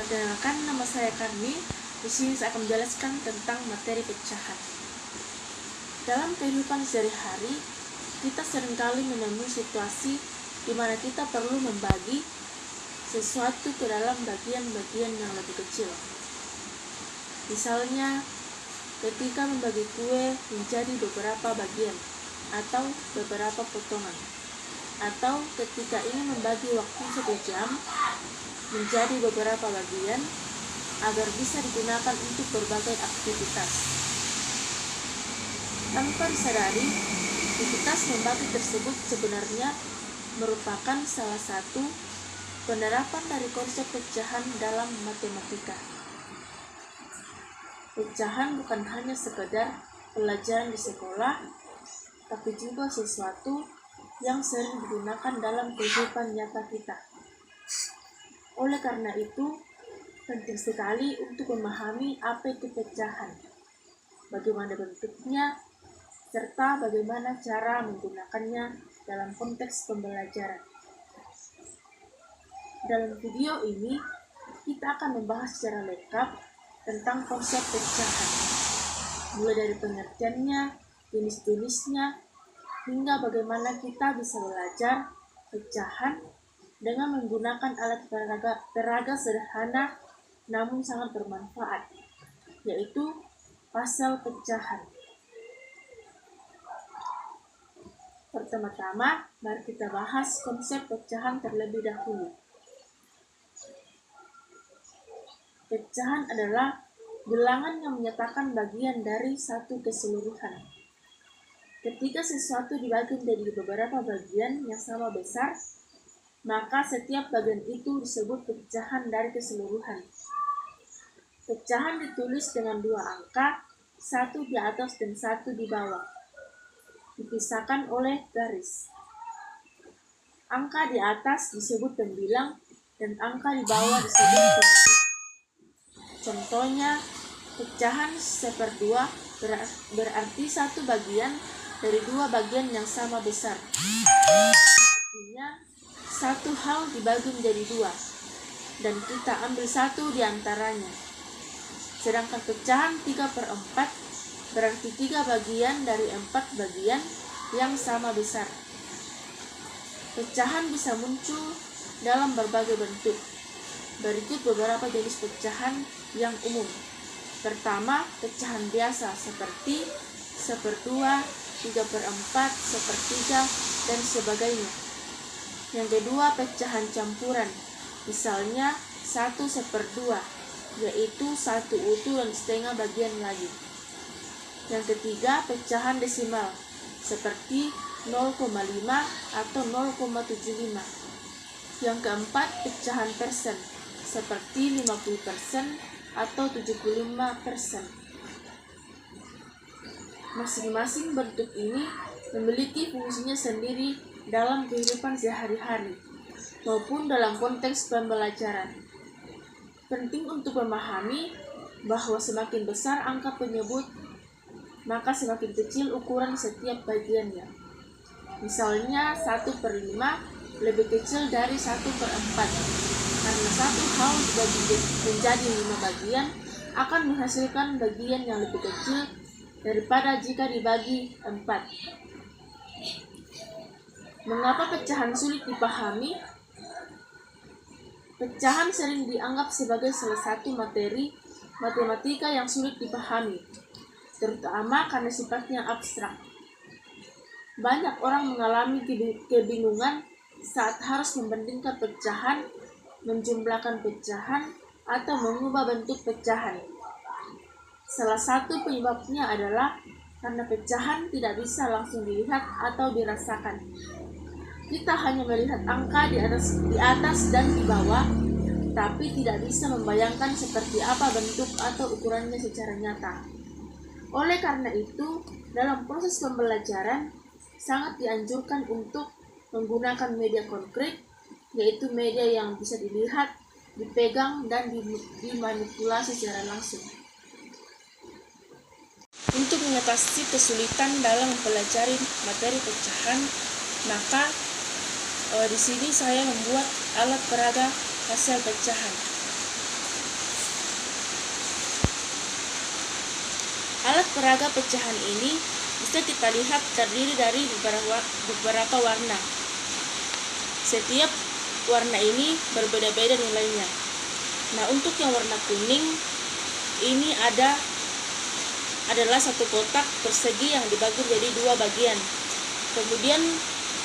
Perkenalkan, nama saya Karni. Di sini saya akan menjelaskan tentang materi pecahan. Dalam kehidupan sehari-hari, kita seringkali menemui situasi di mana kita perlu membagi sesuatu ke dalam bagian-bagian yang lebih kecil. Misalnya, ketika membagi kue menjadi beberapa bagian atau beberapa potongan, atau ketika ingin membagi waktu 1 jam menjadi beberapa bagian agar bisa digunakan untuk berbagai aktivitas. Tanpa disadari, aktivitas membagi tersebut sebenarnya merupakan salah satu penerapan dari konsep pecahan dalam matematika. Pecahan bukan hanya sekedar pelajaran di sekolah, tapi juga sesuatu yang sering digunakan dalam kehidupan nyata kita. Oleh karena itu, penting sekali untuk memahami apa itu pecahan, bagaimana bentuknya, serta bagaimana cara menggunakannya dalam konteks pembelajaran. Dalam video ini, kita akan membahas secara lengkap tentang konsep pecahan, mulai dari pengertiannya, jenis-jenisnya, hingga bagaimana kita bisa belajar pecahan dengan menggunakan alat peraga sederhana namun sangat bermanfaat, yaitu pasal pecahan. Pertama-tama, mari kita bahas konsep pecahan terlebih dahulu. Pecahan adalah bilangan yang menyatakan bagian dari satu keseluruhan. Ketika sesuatu dibagi menjadi beberapa bagian yang sama besar, maka setiap bagian itu disebut pecahan dari keseluruhan. Pecahan ditulis dengan 2 angka, 1 di atas dan 1 di bawah, dipisahkan oleh garis. Angka di atas disebut pembilang dan angka di bawah disebut penyebut. Contohnya, pecahan 1/2 berarti 1 bagian dari 2 bagian yang sama besar. Artinya, 1 hal dibagi menjadi 2, dan kita ambil 1 di antaranya. Sedangkan pecahan 3/4 berarti 3 bagian dari 4 bagian yang sama besar. Pecahan bisa muncul dalam berbagai bentuk. Berikut beberapa jenis pecahan yang umum. Pertama, pecahan biasa seperti 1/2, 3/4, 1/3, dan sebagainya. Yang kedua, pecahan campuran, misalnya 1/2, yaitu 1 utuh dan setengah bagian lagi. Yang ketiga, pecahan desimal, seperti 0,5 atau 0,75. Yang keempat, pecahan persen, seperti 50% atau 75%. Masing-masing bentuk ini memiliki fungsinya sendiri dalam kehidupan sehari-hari maupun dalam konteks pembelajaran. Penting untuk memahami bahwa semakin besar angka penyebut, maka semakin kecil ukuran setiap bagiannya. Misalnya 1/5 lebih kecil dari 1/4, karena 1 hal dibagi menjadi 5 bagian akan menghasilkan bagian yang lebih kecil daripada jika dibagi 4. Mengapa pecahan sulit dipahami? Pecahan sering dianggap sebagai salah satu materi matematika yang sulit dipahami, terutama karena sifatnya abstrak. Banyak orang mengalami kebingungan saat harus membandingkan pecahan, menjumlahkan pecahan, atau mengubah bentuk pecahan. Salah satu penyebabnya adalah karena pecahan tidak bisa langsung dilihat atau dirasakan. Kita hanya melihat angka di atas dan di bawah, tapi tidak bisa membayangkan seperti apa bentuk atau ukurannya secara nyata. Oleh karena itu, dalam proses pembelajaran, sangat dianjurkan untuk menggunakan media konkret, yaitu media yang bisa dilihat, dipegang, dan dimanipulasi secara langsung. Untuk mengatasi kesulitan dalam mempelajari materi pecahan, maka di sini saya membuat alat peraga hasil pecahan. peraga pecahan ini bisa kita lihat terdiri dari beberapa warna. Setiap warna ini berbeda-beda nilainya. Nah, untuk yang warna kuning ini adalah satu kotak persegi yang dibagi jadi dua bagian. Kemudian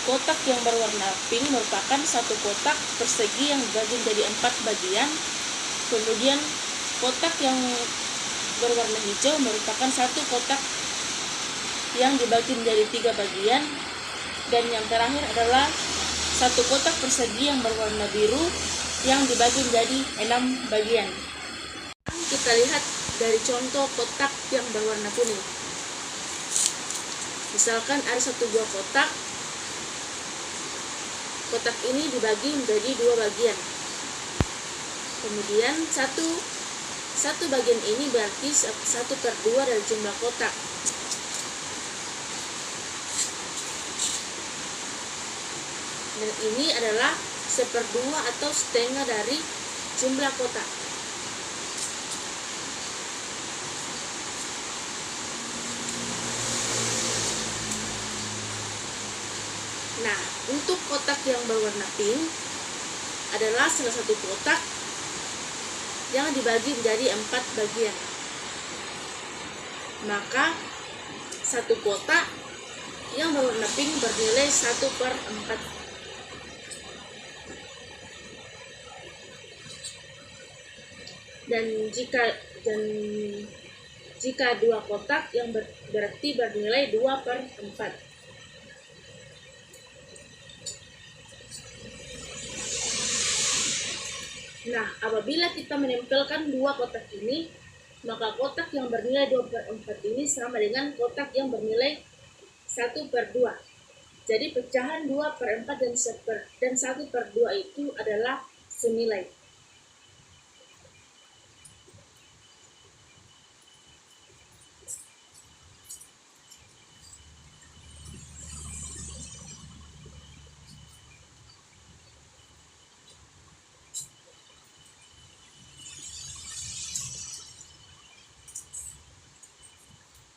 kotak yang berwarna pink merupakan satu kotak persegi yang dibagi jadi 4 bagian. Kemudian kotak yang berwarna hijau merupakan satu kotak yang dibagi menjadi 3 bagian. Dan yang terakhir adalah satu kotak persegi yang berwarna biru yang dibagi menjadi 6 bagian. Kita lihat dari contoh kotak yang berwarna kuning. Misalkan ada satu buah kotak. Kotak ini dibagi menjadi 2 bagian. Kemudian satu bagian ini berarti 1/2 dari jumlah kotak. Dan ini adalah 1/2 atau setengah dari jumlah kotak. Nah, untuk kotak yang berwarna pink adalah salah satu kotak yang dibagi menjadi 4 bagian. Maka satu kotak yang berwarna pink bernilai 1/4. Dan jika dua kotak yang berarti bernilai 2/4. Nah, apabila kita menempelkan dua kotak ini, maka kotak yang bernilai 2/4 ini sama dengan kotak yang bernilai 1/2. Jadi pecahan 2/4 dan 1/2 itu adalah senilai.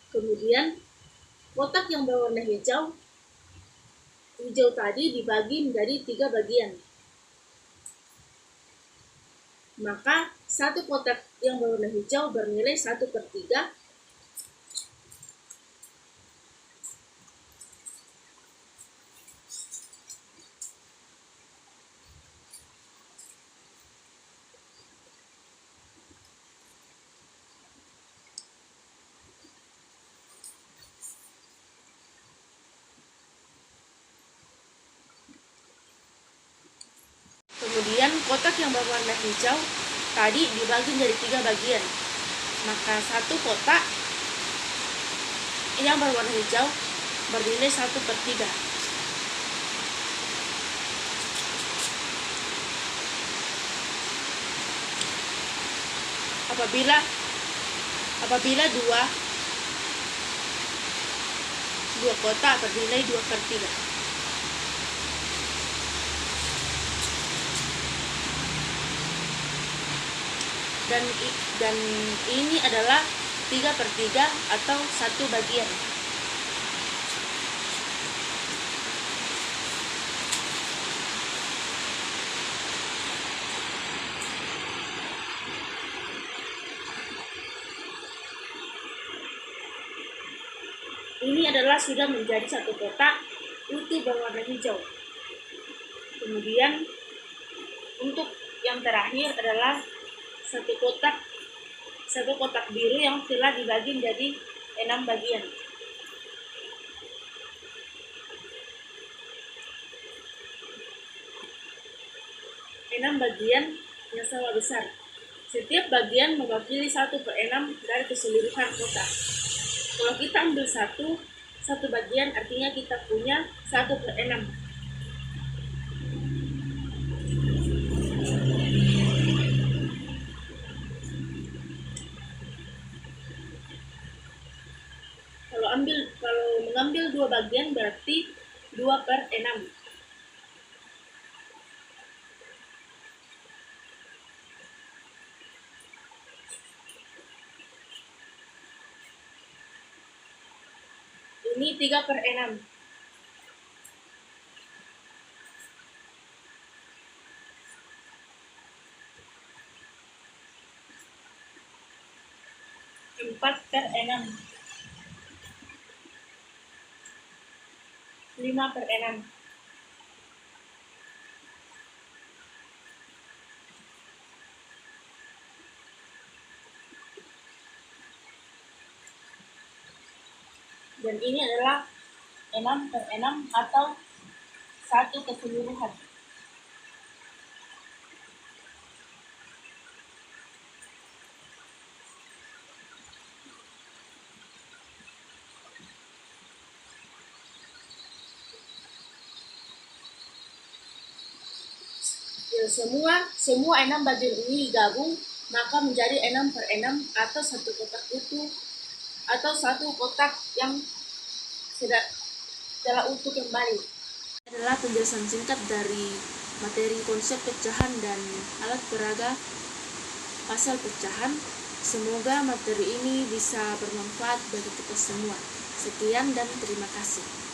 Kemudian kotak yang berwarna hijau tadi dibagi menjadi 3 bagian. Maka satu kotak yang berwarna hijau bernilai 1/3. Kemudian kotak yang berwarna hijau tadi dibagi menjadi 3 bagian. Maka satu kotak yang berwarna hijau bernilai 1/3. Apabila dua kotak bernilai 2/3. Dan ini adalah 3/3 atau 1 bagian. Ini adalah sudah menjadi satu kotak utuh berwarna hijau. Kemudian untuk yang terakhir adalah satu kotak biru yang telah dibagi menjadi 6 bagian. Enam bagian yang sama besar. Setiap bagian mewakili 1/6 dari keseluruhan kotak. Kalau kita ambil satu bagian, artinya kita punya 1/6. Kalau mengambil 2 bagian berarti 2/6. Ini 3/6. 4/6. 5/6. Dan ini adalah 6/6 atau 1 keseluruhan. Ya, semua 6 bagian ini digabung maka menjadi 6/6 atau 1 kotak utuh atau 1 kotak yang telah utuh kembali. Adalah penjelasan singkat dari materi konsep pecahan dan alat peraga pasal pecahan. Semoga materi ini bisa bermanfaat bagi kita semua. Sekian dan terima kasih.